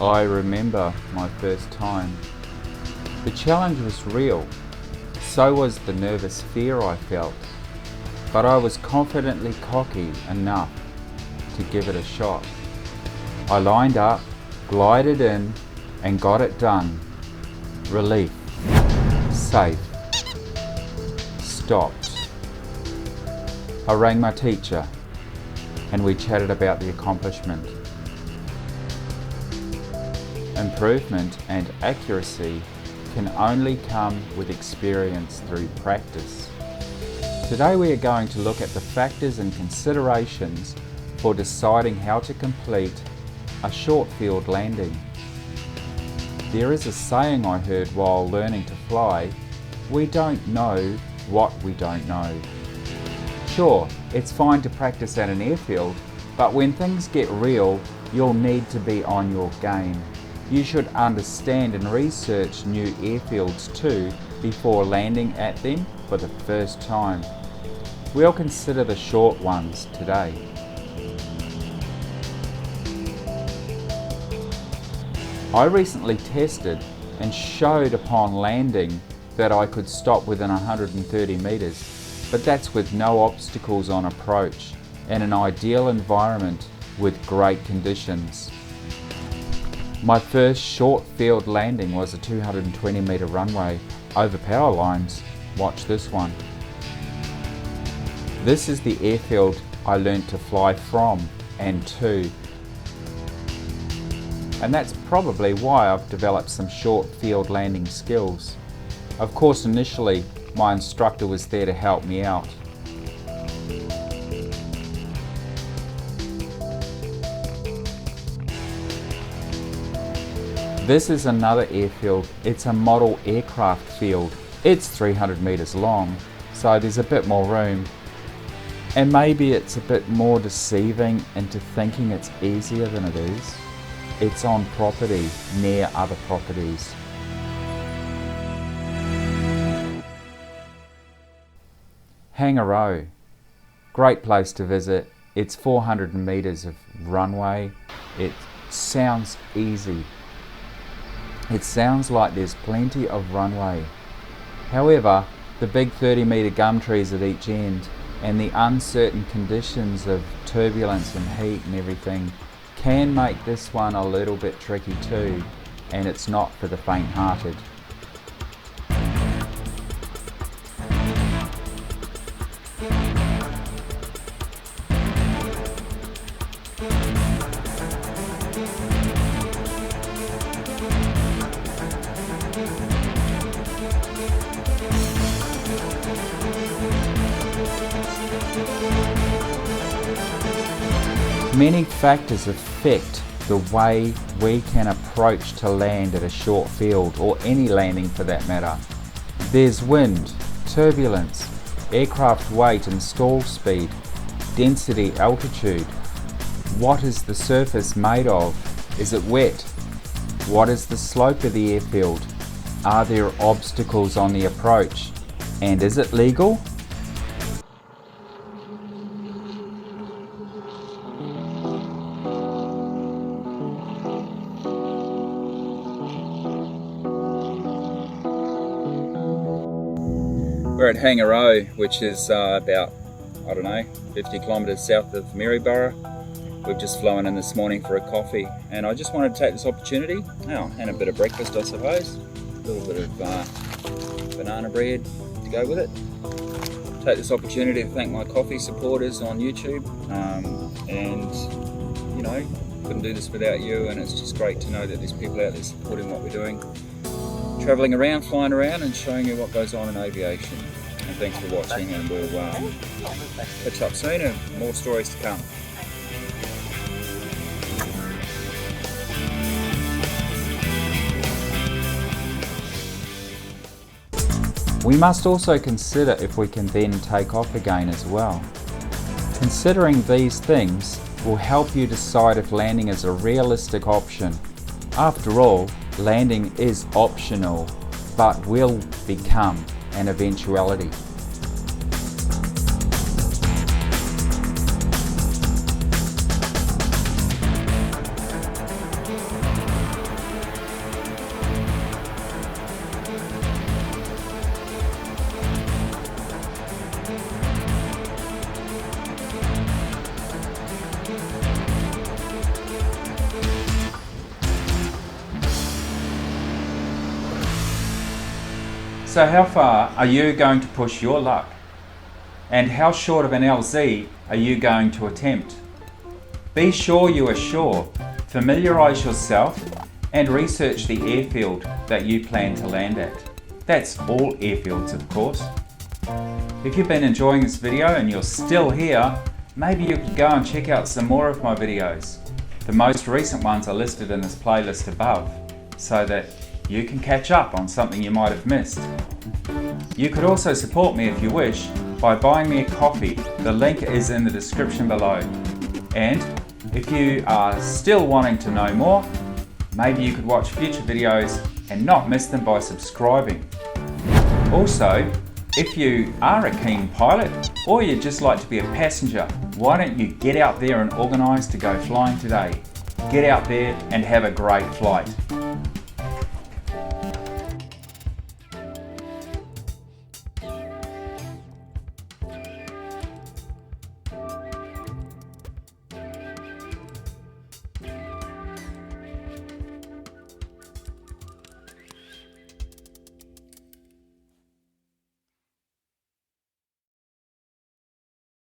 I remember my first time. The challenge was real, so was the nervous fear I felt, but I was confidently cocky enough to give it a shot. I lined up, glided in, and got it done. Relief. Safe. Stopped. I rang my teacher, and we chatted about the accomplishment. Improvement and accuracy can only come with experience through practice. Today we are going to look at the factors and considerations for deciding how to complete a short field landing. There is a saying I heard while learning to fly: we don't know what we don't know. Sure, it's fine to practice at an airfield, but when things get real, you'll need to be on your game. You should understand and research new airfields too before landing at them for the first time. We'll consider the short ones today. I recently tested and showed upon landing that I could stop within 130 meters, but that's with no obstacles on approach and an ideal environment with great conditions. My first short field landing was a 220 meter runway over power lines. Watch this one. This is the airfield I learnt to fly from and to. And that's probably why I've developed some short field landing skills. Of course, initially my instructor was there to help me out. This is another airfield. It's a model aircraft field. It's 300 meters long, so there's a bit more room. And maybe it's a bit more deceiving into thinking it's easier than it is. It's on property, near other properties. Hangaroo, great place to visit. It's 400 meters of runway. It sounds easy. It sounds like there's plenty of runway. However, the big 30-meter gum trees at each end and the uncertain conditions of turbulence and heat and everything can make this one a little bit tricky too, and it's not for the faint-hearted. Many factors affect the way we can approach to land at a short field, or any landing for that matter. There's wind, turbulence, aircraft weight and stall speed, density, altitude. What is the surface made of? Is it wet? What is the slope of the airfield? Are there obstacles on the approach? And is it legal? We're at Hangaroo, which is about, 50 kilometres south of Maryborough. We've just flown in this morning for a coffee, and I just wanted to take this opportunity, and a bit of breakfast I suppose, a little bit of banana bread to go with it. Take this opportunity to thank my coffee supporters on YouTube, and couldn't do this without you, and it's just great to know that there's people out there supporting what we're doing. Travelling around, flying around and showing you what goes on in aviation. And thanks for watching, and we'll catch up soon and more stories to come. We must also consider if we can then take off again as well. Considering these things will help you decide if landing is a realistic option. After all, landing is optional, but will become an eventuality. So how far are you going to push your luck? And how short of an LZ are you going to attempt? Be sure you are sure. Familiarise yourself and research the airfield that you plan to land at. That's all airfields, of course. If you've been enjoying this video and you're still here, maybe you could go and check out some more of my videos. The most recent ones are listed in this playlist above, so that you can catch up on something you might have missed. You could also support me if you wish by buying me a coffee. The link is in the description below. And if you are still wanting to know more, maybe you could watch future videos and not miss them by subscribing. Also, if you are a keen pilot or you'd just like to be a passenger, why don't you get out there and organise to go flying today? Get out there and have a great flight.